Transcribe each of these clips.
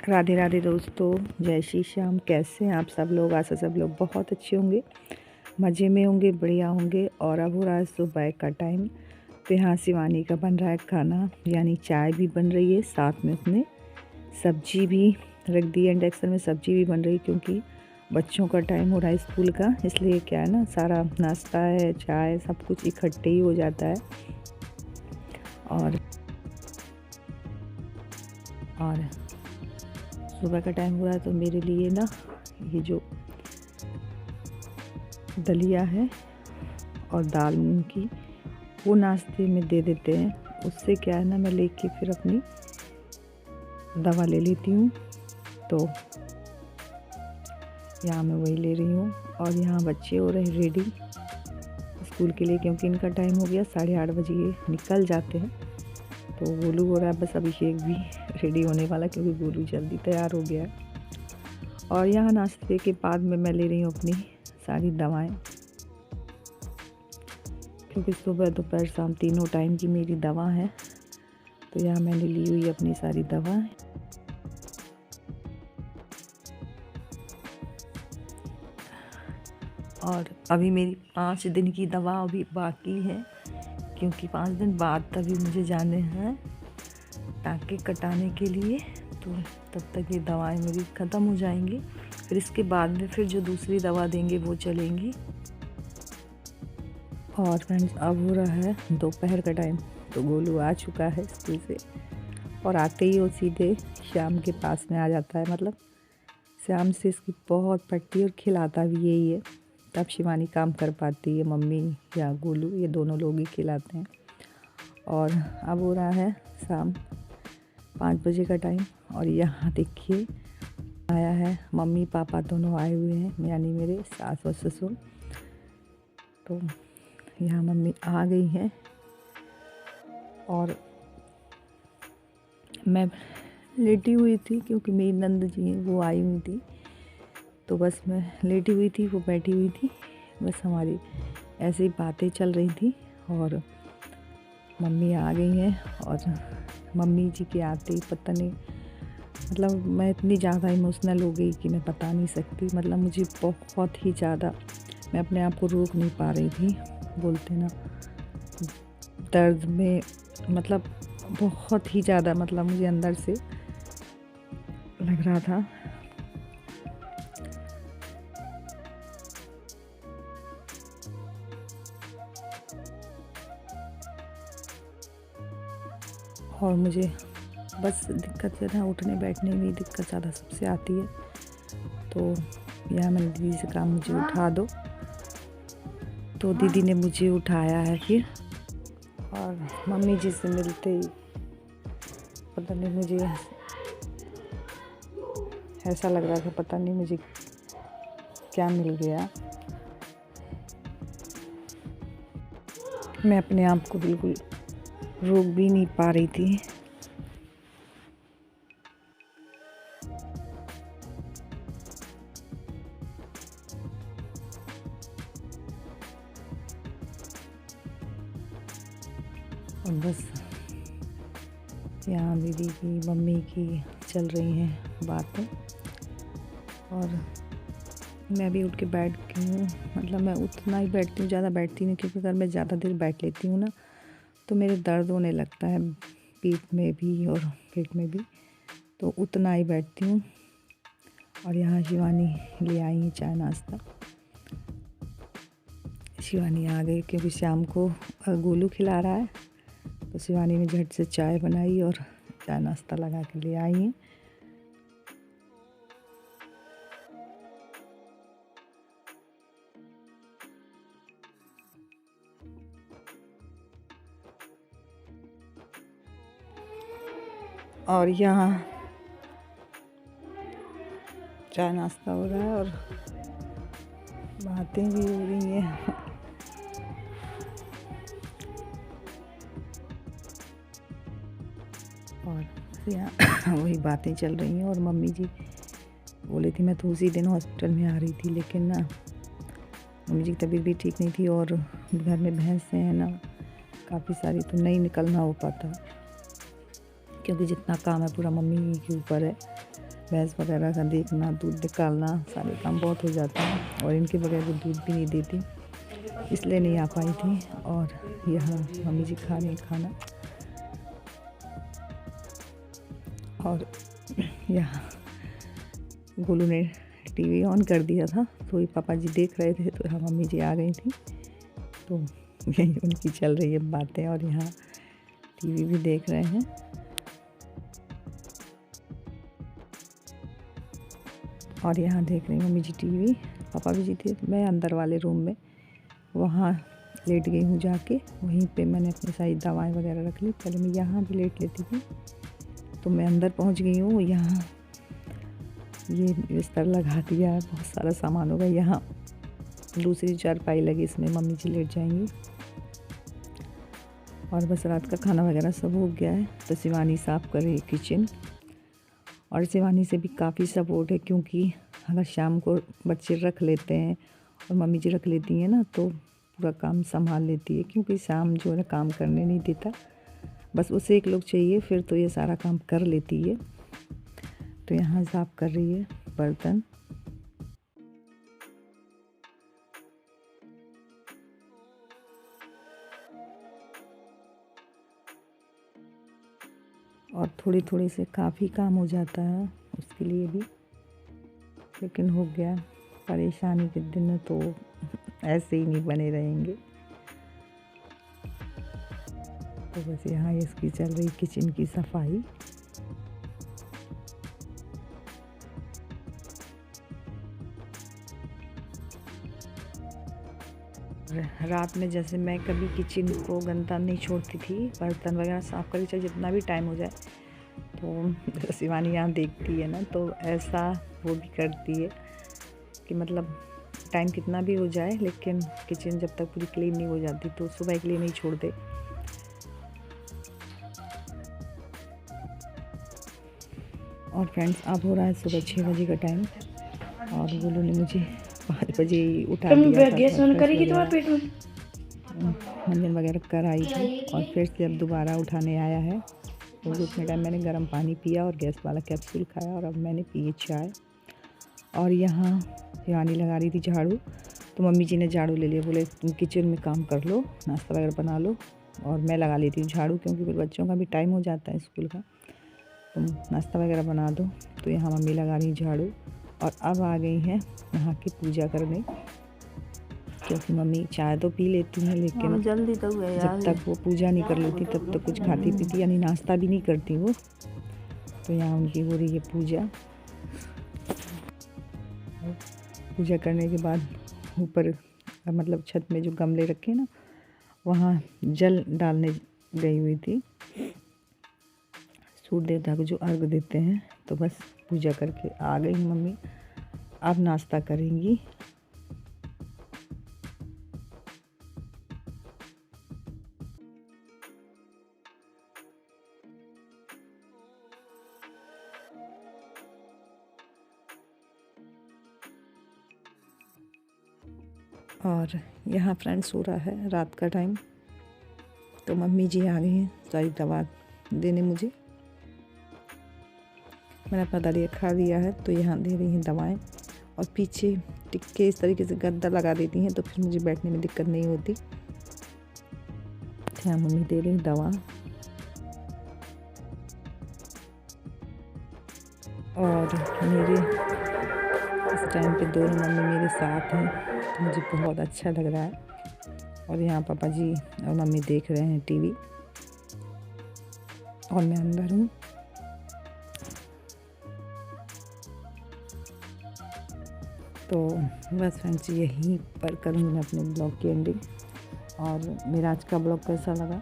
राधे राधे दोस्तों, जय श्री श्याम। कैसे हैं आप सब लोग? आशा सब लोग बहुत अच्छे होंगे, मज़े में होंगे, बढ़िया होंगे। और अब हो रहा है सुबह का टाइम। तो यहाँ शिवानी का बन रहा है खाना, यानी चाय भी बन रही है, साथ में उसने सब्जी भी रख दी है इंडक्शन में। सब्जी भी बन रही है क्योंकि बच्चों का टाइम हो रहा है स्कूल का, इसलिए क्या है ना, सारा नाश्ता है, चाय, सब कुछ इकट्ठे ही हो जाता है। और सुबह का टाइम हुआ है तो मेरे लिए ना ये जो दलिया है और दाल मूंग की, वो नाश्ते में दे देते हैं। उससे क्या है ना, मैं लेके फिर अपनी दवा ले लेती हूँ। तो यहाँ मैं वही ले रही हूँ। और यहाँ बच्चे हो रहे रेडी स्कूल के लिए, क्योंकि इनका टाइम हो गया, 8:30 बजे ये निकल जाते हैं। तो गोलू हो रहा है, बस अभिषेक भी रेडी होने वाला, क्योंकि गोलू जल्दी तैयार हो गया है। और यहाँ नाश्ते के बाद में मैं ले रही हूँ अपनी सारी दवाएं, क्योंकि सुबह दोपहर शाम तीनों टाइम की मेरी दवा है। तो यहाँ मैंने ली हुई अपनी सारी दवाएं। और अभी मेरी 5 दिन की दवा अभी बाकी है, क्योंकि 5 दिन बाद तभी मुझे जाने हैं टाँके कटाने के लिए। तो तब तक ये दवाएं मेरी ख़त्म हो जाएंगी, फिर इसके बाद में फिर जो दूसरी दवा देंगे वो चलेंगी। और फ्रेंड्स, अब हो रहा है दोपहर का टाइम। तो गोलू आ चुका है स्कूल से, और आते ही वो सीधे श्याम के पास में आ जाता है। मतलब श्याम से इसकी बहुत पटती है और खिलाता भी यही है, तब शिवानी काम कर पाती है। मम्मी या गोलू, ये दोनों लोग ही खिलाते हैं। और अब हो रहा है शाम 5 बजे का टाइम। और यहाँ देखिए आया है, मम्मी पापा दोनों आए हुए हैं, यानी मेरे सास और ससुर। तो यहाँ मम्मी आ गई हैं और मैं लेटी हुई थी, क्योंकि मेरी नंद जी हैं वो आई हुई थी। तो बस मैं लेटी हुई थी, वो बैठी हुई थी, बस हमारी ऐसी बातें चल रही थी। और मम्मी आ गई हैं। और मम्मी जी के आते ही पता नहीं, मतलब मैं इतनी ज़्यादा इमोशनल हो गई कि मैं बता नहीं सकती। मतलब मुझे बहुत ही ज़्यादा, मैं अपने आप को रोक नहीं पा रही थी। बोलते ना, दर्द में, मतलब बहुत ही ज़्यादा, मतलब मुझे अंदर से लग रहा था। और मुझे बस दिक्कत जो है उठने बैठने में दिक्कत ज़्यादा सबसे आती है। तो यहाँ मैंने दीदी से कहा मुझे उठा दो, तो दीदी ने मुझे उठाया है फिर। और मम्मी जी से मिलते ही पता नहीं मुझे ऐसा लग रहा था, पता नहीं मुझे क्या मिल गया। मैं अपने आप को बिल्कुल रोक भी नहीं पा रही थी। और बस यहाँ दीदी की, मम्मी की चल रही हैं बातें। और मैं भी उठ के बैठ गई हूँ। मतलब मैं उतना ही बैठती हूँ, ज़्यादा बैठती नहीं, क्योंकि अगर मैं ज़्यादा देर बैठ लेती हूँ ना तो मेरे दर्द होने लगता है, पीठ में भी और पेट में भी। तो उतना ही बैठती हूँ। और यहाँ शिवानी ले आई है चाय नाश्ता। शिवानी आ गई, क्योंकि शाम को गोलू खिला रहा है। तो शिवानी ने झट से चाय बनाई और चाय नाश्ता लगा के ले आई है। और यहाँ चाय नाश्ता हो रहा है और बातें भी हो रही हैं। और यहाँ वही बातें चल रही हैं। और मम्मी जी बोली थी, मैं तो उसी दिन हॉस्पिटल में आ रही थी, लेकिन ना मम्मी जी की तबीयत भी ठीक नहीं थी, और घर में भैंसें हैं ना काफ़ी सारी, तो नहीं निकलना हो पाता, क्योंकि जितना काम है पूरा मम्मी के ऊपर है। भैंस वगैरह का देखना, दूध निकालना, सारे काम बहुत हो जाता है और इनके बगैर वो दूध भी नहीं देती, इसलिए नहीं आ पाई थी। और यहाँ मम्मी जी खा रही हैं खाना और यहाँ गोलू ने टीवी ऑन कर दिया था तो ये पापा जी देख रहे थे, तो यहाँ मम्मी जी आ गई थी, तो यही उनकी चल रही है बातें और यहाँ टीवी भी देख रहे हैं। और यहाँ देख रही मम्मी जी टीवी, पापा भी जी थे, मैं अंदर वाले रूम में वहाँ लेट गई हूँ जाके, वहीं पे मैंने अपनी सारी दवाएं वगैरह रख ली। पहले मैं यहाँ भी लेट लेती थी, तो मैं अंदर पहुँच गई हूँ। यहाँ ये बिस्तर लगा दिया है, बहुत सारा सामान होगा। यहाँ दूसरी चारपाई लगी, इसमें मम्मी जी लेट जाएंगी। और बस रात का खाना वगैरह सब हो गया है, तो शिवानी साफ़ कर रही है किचन। और शिवानी से भी काफ़ी सपोर्ट है, क्योंकि अगर शाम को बच्चे रख लेते हैं और मम्मी जी रख लेती हैं ना, तो पूरा काम संभाल लेती है, क्योंकि शाम जो है ना काम करने नहीं देता, बस उसे एक लोग चाहिए, फिर तो ये सारा काम कर लेती है। तो यहाँ साफ़ कर रही है बर्तन। और थोड़ी थोड़ी से काफ़ी काम हो जाता है उसके लिए भी, लेकिन हो गया। परेशानी के दिन तो ऐसे ही नहीं बने रहेंगे। तो बस यहाँ इसकी चल रही किचन की सफाई। रात में जैसे मैं कभी किचन को गंदा नहीं छोड़ती थी, बर्तन वगैरह साफ़ करी, चाहे जितना भी टाइम हो जाए, तो शिवानी यहाँ देखती है ना, तो ऐसा वो भी करती है कि मतलब टाइम कितना भी हो जाए, लेकिन किचन जब तक पूरी क्लीन नहीं हो जाती तो सुबह के लिए नहीं छोड़ते। और फ्रेंड्स, अब हो रहा है सुबह 6 बजे का टाइम, और गोलू ने मुझे 5 बजे उठा दिया था। मंजन वगैरह कर आई थी, और फिर से अब दोबारा उठाने आया है। तो उतने टाइम मैंने गर्म पानी पिया और गैस वाला कैप्सूल खाया, और अब मैंने पी चाय। और यहाँ शिवानी लगा रही थी झाड़ू, तो मम्मी जी ने झाड़ू ले लिया, बोले तुम किचन में काम कर लो, नाश्ता वगैरह बना लो, और मैं लगा लेती हूँ झाड़ू, क्योंकि फिर बच्चों का भी टाइम हो जाता है स्कूल का, तुम नाश्ता वगैरह बना दो। तो यहाँ मम्मी लगा रही झाड़ू, और अब आ गई हैं नहा के पूजा करने, क्योंकि मम्मी चाय तो पी लेती हैं, लेकिन जल्दी तो जब तक वो पूजा नहीं कर लेती तब तक कुछ खाती पीती, यानी नाश्ता भी नहीं करती वो। तो यहाँ उनकी हो रही है पूजा। पूजा करने के बाद ऊपर मतलब छत में जो गमले रखे ना, वहाँ जल डालने गई हुई थी, सूर्य देवता को जो अर्घ देते हैं। तो बस पूजा करके आ गई मम्मी, अब नाश्ता करेंगी। और यहाँ फ्रेंड्स हो रहा है रात का टाइम, तो मम्मी जी आ गई हैं सारी दवा देने मुझे। मैंने अपना दलिया खा लिया है, तो यहाँ दे रही हैं दवाएं, और पीछे टिक्के इस तरीके से गद्दा लगा देती हैं, तो फिर मुझे बैठने में दिक्कत नहीं होती। यहाँ मम्मी दे रही दवा, और मेरे इस टाइम पे दोनों मम्मी मेरे साथ हैं, तो मुझे बहुत अच्छा लग रहा है। और यहाँ पापा जी और मम्मी देख रहे हैं टीवी, और मैं अंदर हूँ। तो बस फ्रेंड्स, यहीं पर करूँगी मैं अपने ब्लॉग की एंडिंग। और मेरा आज का ब्लॉग कैसा लगा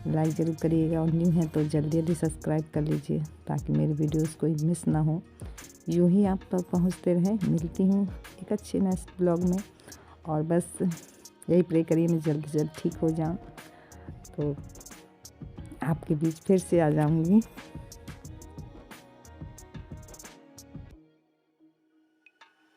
लाइक ज़रूर करिएगा, और न्यू है तो जल्दी जल्दी सब्सक्राइब कर लीजिए, ताकि मेरी वीडियोस कोई मिस ना हो, यूँ ही आप तक पहुँचते रहें। मिलती हूँ एक अच्छे नेक्स्ट ब्लॉग में, और बस यही प्रे करिए मैं जल्द से जल्द ठीक हो जाऊँ, तो आपके बीच फिर से आ जाऊँगी।